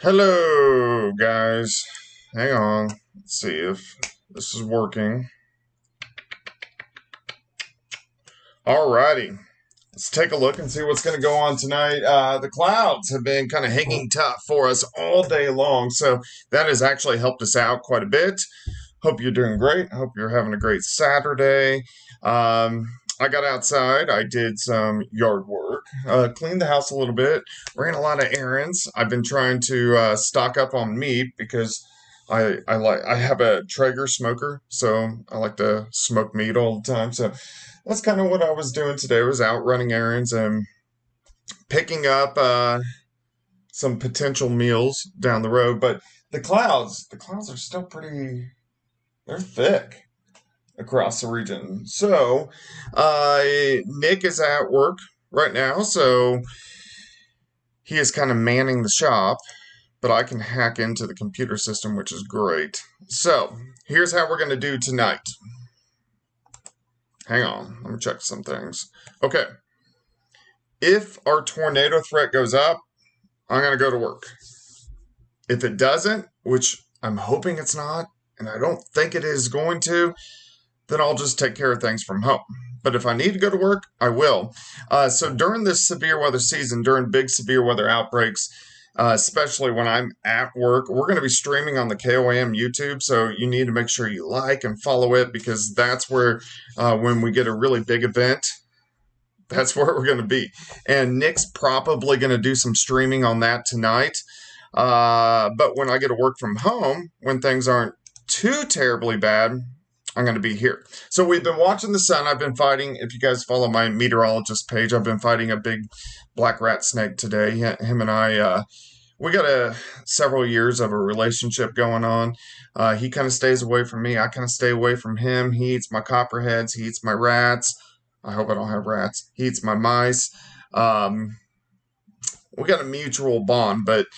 Hello, guys. Hang on. Let's see if this is working. Alrighty. Let's take a look and see what's going to go on tonight. The clouds have been kind of hanging tough for us all day long, so that has actually helped us out quite a bit. Hope you're doing great. Hope you're having a great Saturday. I got outside. I did some yard work, cleaned the house a little bit, ran a lot of errands. I've been trying to stock up on meat because I have a Traeger smoker, so I like to smoke meat all the time. So that's kind of what I was doing today. I was out running errands and picking up some potential meals down the road. But the clouds are still they're thick across the region. So, Nick is at work right now, so he is kind of manning the shop, but I can hack into the computer system, which is great. So, here's how we're going to do tonight. Hang on, let me check some things. Okay, if our tornado threat goes up, I'm going to go to work. If it doesn't, which I'm hoping it's not, and I don't think it is going to, then I'll just take care of things from home. But if I need to go to work, I will. So during this severe weather season, during big severe weather outbreaks, especially when I'm at work, we're going to be streaming on the KOAM YouTube. So you need to make sure you like and follow it, because that's where, when we get a really big event, that's where we're going to be. And Nick's probably going to do some streaming on that tonight. But when I get to work from home, when things aren't too terribly bad, I'm going to be here. So we've been watching the sun. I've been fighting, if you guys follow my meteorologist page, I've been fighting a big black rat snake today. Him and I, we got several years of a relationship going on. He kind of stays away from me. I kind of stay away from him. He eats my copperheads. He eats my rats. I hope I don't have rats. He eats my mice. We got a mutual bond, but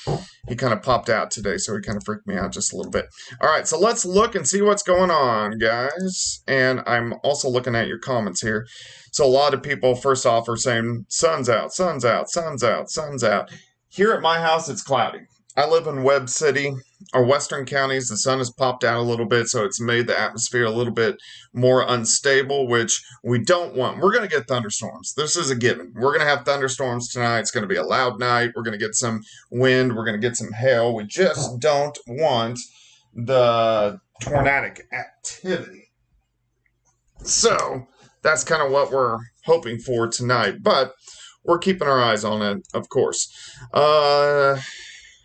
he kind of popped out today, so he kind of freaked me out just a little bit. All right, so let's look and see what's going on, guys. And I'm also looking at your comments here. So a lot of people, first off, are saying, sun's out, sun's out, sun's out, sun's out. Here at my house, it's cloudy. I live in Webb City, or Western counties. The sun has popped out a little bit, so it's made the atmosphere a little bit more unstable, which we don't want. We're going to get thunderstorms. This is a given. We're going to have thunderstorms tonight. It's going to be a loud night. We're going to get some wind. We're going to get some hail. We just don't want the tornadic activity. So that's kind of what we're hoping for tonight, but we're keeping our eyes on it, of course.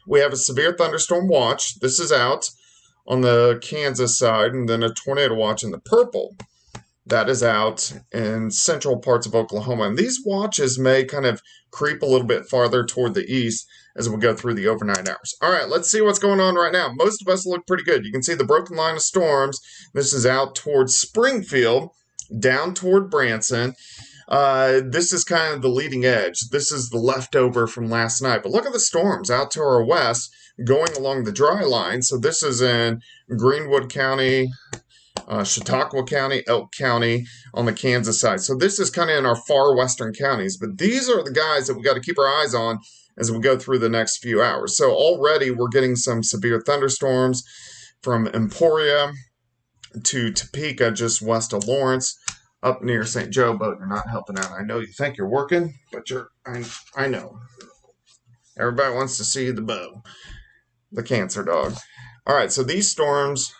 We have a severe thunderstorm watch. This is out on the Kansas side, and then a tornado watch in the purple. That is out in central parts of Oklahoma. And these watches may kind of creep a little bit farther toward the east as we go through the overnight hours. All right, let's see what's going on right now. Most of us look pretty good. You can see the broken line of storms. This is out towards Springfield, down toward Branson. This is kind of the leading edge. This is the leftover from last night. But look at the storms out to our west going along the dry line. So this is in Greenwood County, Chautauqua County, Elk County on the Kansas side. So this is kind of in our far western counties. But these are the guys that we got to keep our eyes on as we go through the next few hours. So already we're getting some severe thunderstorms from Emporia to Topeka, just west of Lawrence, up near St. Joe, but you're not helping out. I know you think you're working, but I know. Everybody wants to see the bow, the cancer dog. All right, so these storms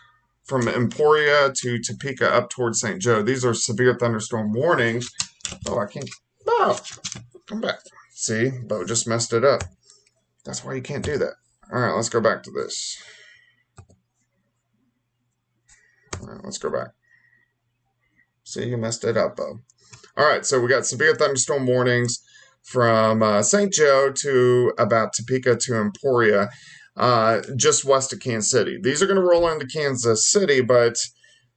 from Emporia to Topeka up towards St. Joe, these are severe thunderstorm warnings. Oh, I can't. Bo, come back. See, Bo just messed it up. That's why you can't do that. All right, let's go back to this. All right, let's go back. See, you messed it up, Bo. All right, so we got severe thunderstorm warnings from St. Joe to about Topeka to Emporia, just west of Kansas City. These are going to roll into Kansas City, but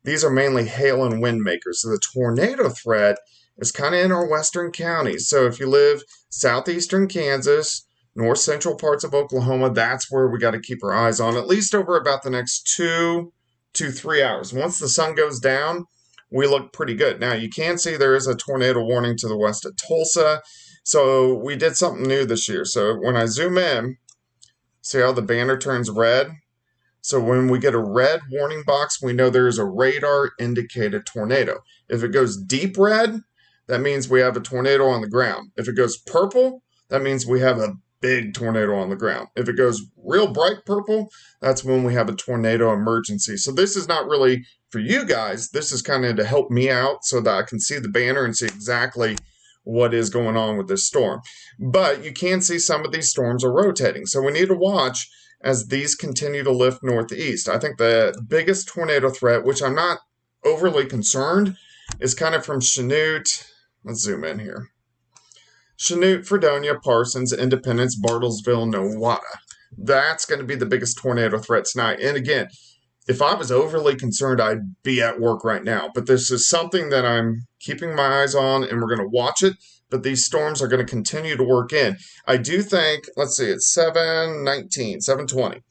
these are mainly hail and wind makers. So the tornado threat is kind of in our western counties. So if you live southeastern Kansas, north central parts of Oklahoma, that's where we got to keep our eyes on, at least over about the next 2 to 3 hours. Once the sun goes down, we look pretty good. Now, you can see there is a tornado warning to the west of Tulsa. So we did something new this year. So when I zoom in, See how the banner turns red? So when we get a red warning box, we know there's a radar indicated tornado. If it goes deep red, that means we have a tornado on the ground. If it goes purple, that means we have a big tornado on the ground. If it goes real bright purple, that's when we have a tornado emergency. So this is not really for you guys. This is kind of to help me out so that I can see the banner and see exactly what is going on with this storm. But you can see some of these storms are rotating. So we need to watch as these continue to lift northeast. I think the biggest tornado threat, which I'm not overly concerned, is kind of from Chanute. Let's zoom in here. Chanute, Fredonia, Parsons, Independence, Bartlesville, Nowata. That's going to be the biggest tornado threat tonight. And again, if I was overly concerned, I'd be at work right now. But this is something that I'm keeping my eyes on, and we're going to watch it. But these storms are going to continue to work in. I do think, let's see, it's 7:19, 7:20.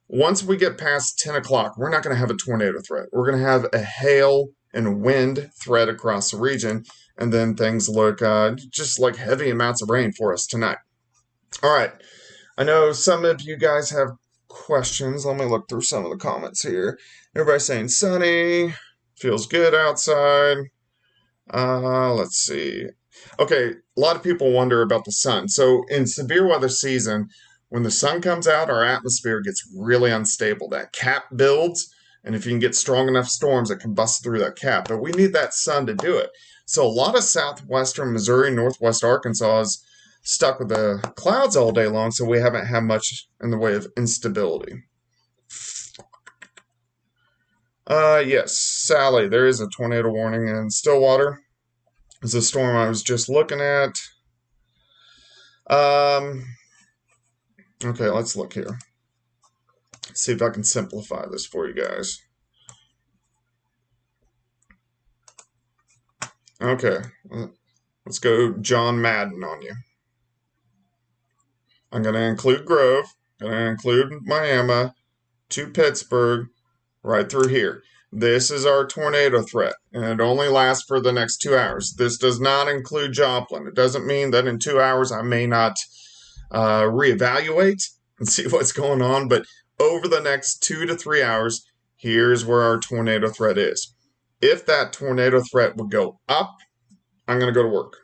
Once we get past 10 o'clock, we're not going to have a tornado threat. We're going to have a hail and wind threat across the region. And then things look just like heavy amounts of rain for us tonight. All right. I know some of you guys have questions. Let me look through some of the comments here. Everybody's saying sunny, feels good outside. Let's see. Okay, a lot of people wonder about the sun. So in severe weather season, when the sun comes out, our atmosphere gets really unstable. That cap builds, and if you can get strong enough storms, it can bust through that cap. But we need that sun to do it. So a lot of southwestern Missouri, northwest Arkansas is stuck with the clouds all day long, so we haven't had much in the way of instability. Yes, Sally, there is a tornado warning in Stillwater. It's a storm I was just looking at. Okay, let's look here. See if I can simplify this for you guys. Okay, let's go John Madden on you. I'm going to include Grove, going to include Miami, to Pittsburgh, right through here. This is our tornado threat, and it only lasts for the next 2 hours. This does not include Joplin. It doesn't mean that in 2 hours I may not reevaluate and see what's going on, but over the next 2 to 3 hours, here's where our tornado threat is. If that tornado threat would go up, I'm going to go to work.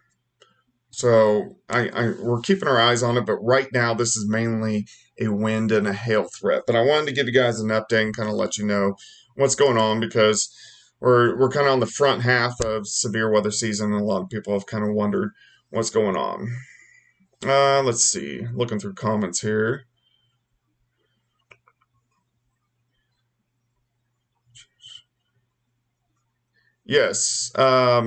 So we're keeping our eyes on it, but right now this is mainly a wind and a hail threat. But I wanted to give you guys an update and kind of let you know what's going on, because we're kind of on the front half of severe weather season, and a lot of people have kind of wondered what's going on. Let's see, looking through comments here. Yes, I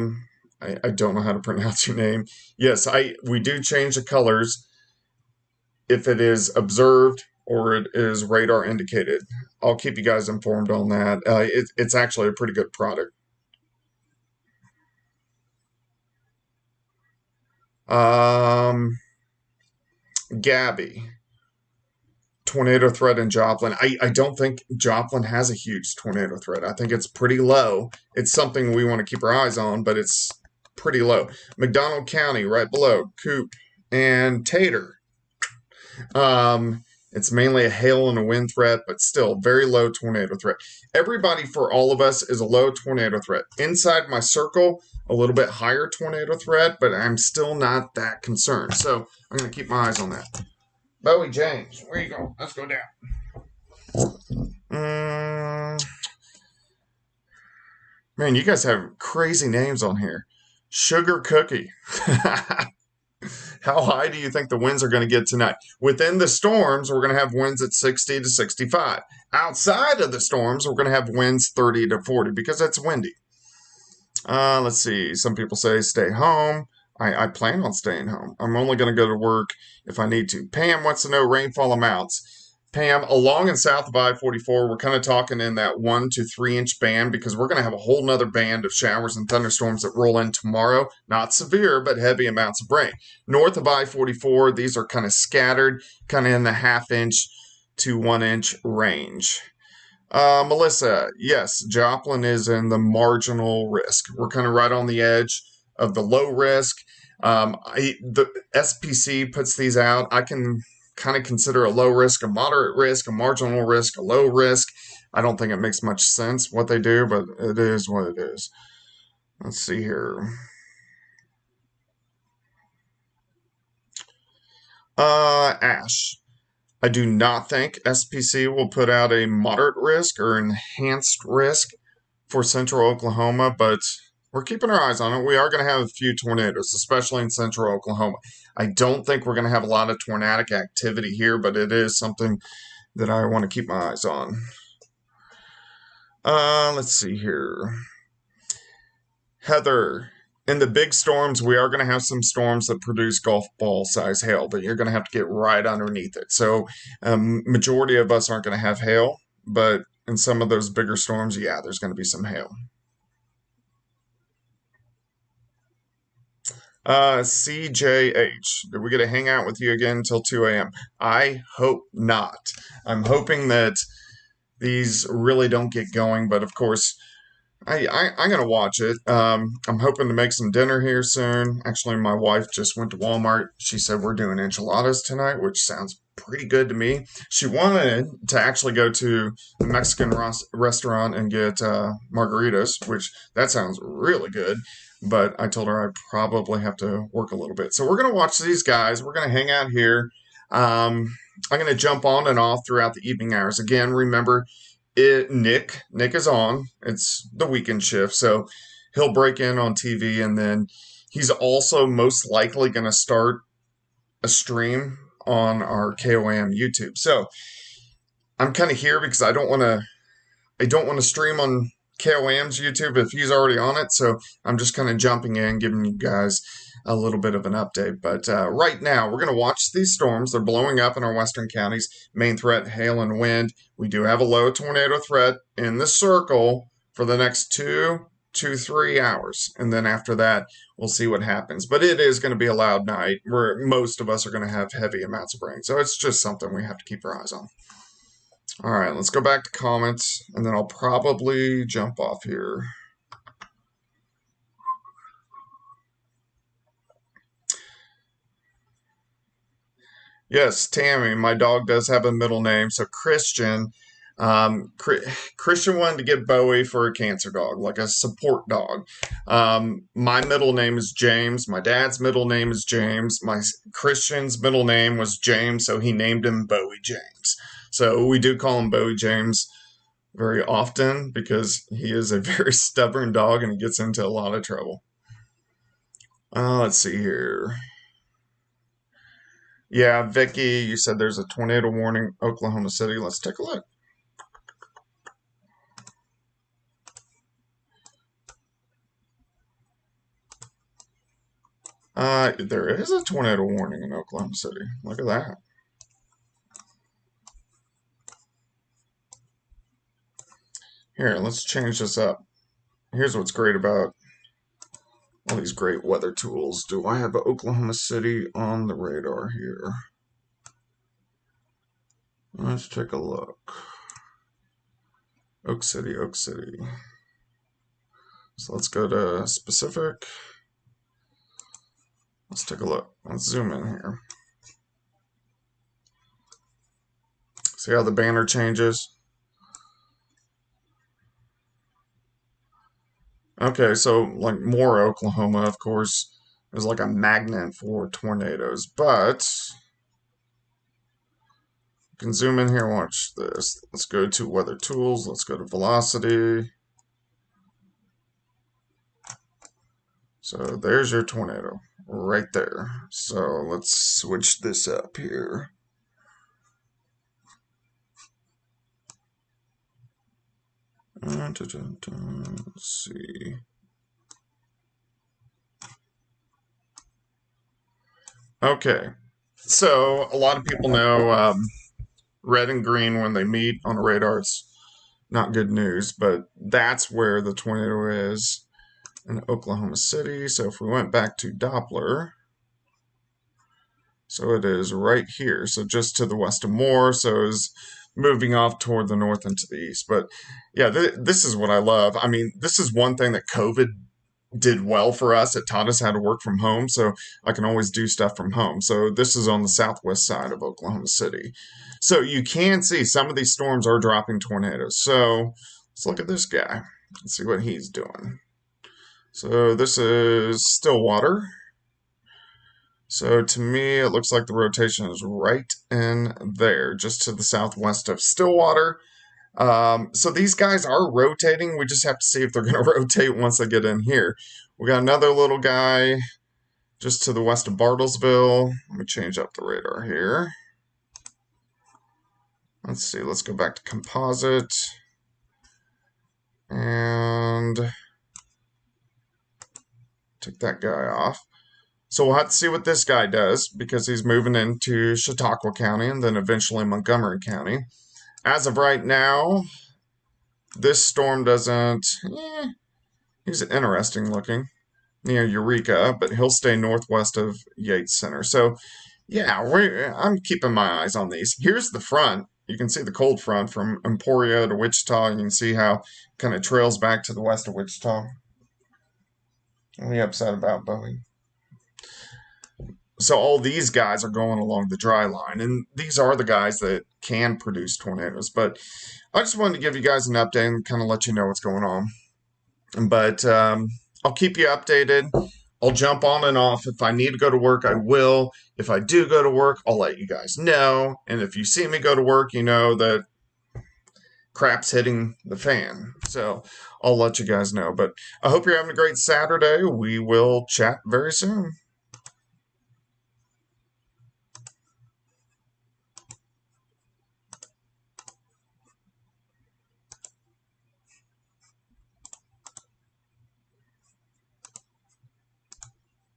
don't know how to pronounce your name. Yes, we do change the colors if it is observed or it is radar indicated. I'll keep you guys informed on that. It's actually a pretty good product. Gabby, tornado threat in Joplin. I don't think Joplin has a huge tornado threat. I think it's pretty low. It's something we want to keep our eyes on, but it's pretty low. McDonald County, right below, Coop and Tater. It's mainly a hail and a wind threat, but still very low tornado threat. Everybody, for all of us, is a low tornado threat. Inside my circle, a little bit higher tornado threat, but I'm still not that concerned. So I'm going to keep my eyes on that. Bowie James, where you go? Let's go down. Man, you guys have crazy names on here. Sugar Cookie. How high do you think the winds are going to get tonight? Within the storms, we're going to have winds at 60 to 65. Outside of the storms, we're going to have winds 30 to 40 because it's windy. Let's see. Some people say stay home. I plan on staying home. I'm only going to go to work if I need to. Pam wants to know rainfall amounts. Pam, along and south of I-44, we're kind of talking in that 1 to 3 inch band, because we're going to have a whole nother band of showers and thunderstorms that roll in tomorrow. Not severe, but heavy amounts of rain. North of I-44, these are kind of scattered, kind of in the 1/2 inch to 1 inch range. Melissa, yes, Joplin is in the marginal risk. We're kind of right on the edge of the low risk. The SPC puts these out. I can kind of consider a low risk, a moderate risk, a marginal risk, a low risk. I don't think it makes much sense what they do, but it is what it is. Let's see here. Ash. I do not think SPC will put out a moderate risk or enhanced risk for central Oklahoma, but we're keeping our eyes on it. We are going to have a few tornadoes, especially in central Oklahoma. I don't think we're going to have a lot of tornadic activity here, but it is something that I want to keep my eyes on. Let's see here. Heather, in the big storms, we are going to have some storms that produce golf ball size hail, but you're going to have to get right underneath it. So, majority of us aren't going to have hail, but in some of those bigger storms, yeah, there's going to be some hail. CJH, did we get to hang out with you again until 2 a.m.? I hope not. I'm hoping that these really don't get going, but of course, I'm going to watch it. I'm hoping to make some dinner here soon. Actually, my wife just went to Walmart. She said we're doing enchiladas tonight, which sounds pretty good to me. She wanted to actually go to a Mexican restaurant and get margaritas, which that sounds really good. But I told her I probably have to work a little bit. So we're going to watch these guys. We're going to hang out here. I'm going to jump on and off throughout the evening hours. Again, remember, Nick is on. It's the weekend shift, so he'll break in on TV, and then he's also most likely going to start a stream on our KOAM YouTube. So I'm kind of here because I don't want to stream on KOAM's YouTube if he's already on it. So I'm just kind of jumping in, giving you guys a little bit of an update. But right now, we're going to watch these storms. They're blowing up in our western counties. Main threat, hail and wind. We do have a low tornado threat in the circle for the next 2 to 3 hours. And then after that, we'll see what happens. But it is going to be a loud night where most of us are going to have heavy amounts of rain. So it's just something we have to keep our eyes on. All right, let's go back to comments, and then I'll probably jump off here. Yes, Tammy, my dog does have a middle name. So Christian, Christian wanted to get Bowie for a cancer dog, like a support dog. My middle name is James. My dad's middle name is James. My Christian's middle name was James, so he named him Bowie James. So we do call him Bowie James very often because he is a very stubborn dog and he gets into a lot of trouble. Let's see here. Yeah, Vicky, you said there's a tornado warning, Oklahoma City. Let's take a look. There is a tornado warning in Oklahoma City. Look at that. Here, let's change this up. Here's what's great about all these great weather tools. Do I have Oklahoma City on the radar here? Let's take a look. Oak City, Oak City. So let's go to specific. Let's take a look. Let's zoom in here. See how the banner changes? Okay, so like Moore, Oklahoma, of course, is like a magnet for tornadoes, but you can zoom in here and watch this. Let's go to weather tools. Let's go to velocity. So there's your tornado right there. So let's switch this up here. Let's see. Okay, so a lot of people know red and green when they meet on a radar. It's not good news, but that's where the tornado is in Oklahoma City. So if we went back to Doppler, so it is right here. So just to the west of Moore. So it's moving off toward the north and to the east. But yeah, this is what I love. I mean, this is one thing that COVID did well for us. It taught us how to work from home, so I can always do stuff from home. So this is on the southwest side of Oklahoma City. So you can see some of these storms are dropping tornadoes. So let's look at this guy and see what he's doing. So this is Stillwater. So to me, it looks like the rotation is right in there, just to the southwest of Stillwater. So these guys are rotating. We just have to see if they're going to rotate once they get in here. We got another little guy just to the west of Bartlesville. Let me change up the radar here. Let's see. Let's go back to composite. And take that guy off. So we'll have to see what this guy does because he's moving into Chautauqua County and then eventually Montgomery County. As of right now, this storm doesn't... he's interesting looking near Eureka, but he'll stay northwest of Yates Center. So, yeah, I'm keeping my eyes on these. Here's the front. You can see the cold front from Emporia to Wichita. You can see how it kind of trails back to the west of Wichita. Really upset about Bowie. So all these guys are going along the dry line, and these are the guys that can produce tornadoes. But I just wanted to give you guys an update and kind of let you know what's going on. But I'll keep you updated. I'll jump on and off. If I need to go to work, I will. If I do go to work, I'll let you guys know. And if you see me go to work, you know that crap's hitting the fan. So I'll let you guys know. But I hope you're having a great Saturday. We will chat very soon.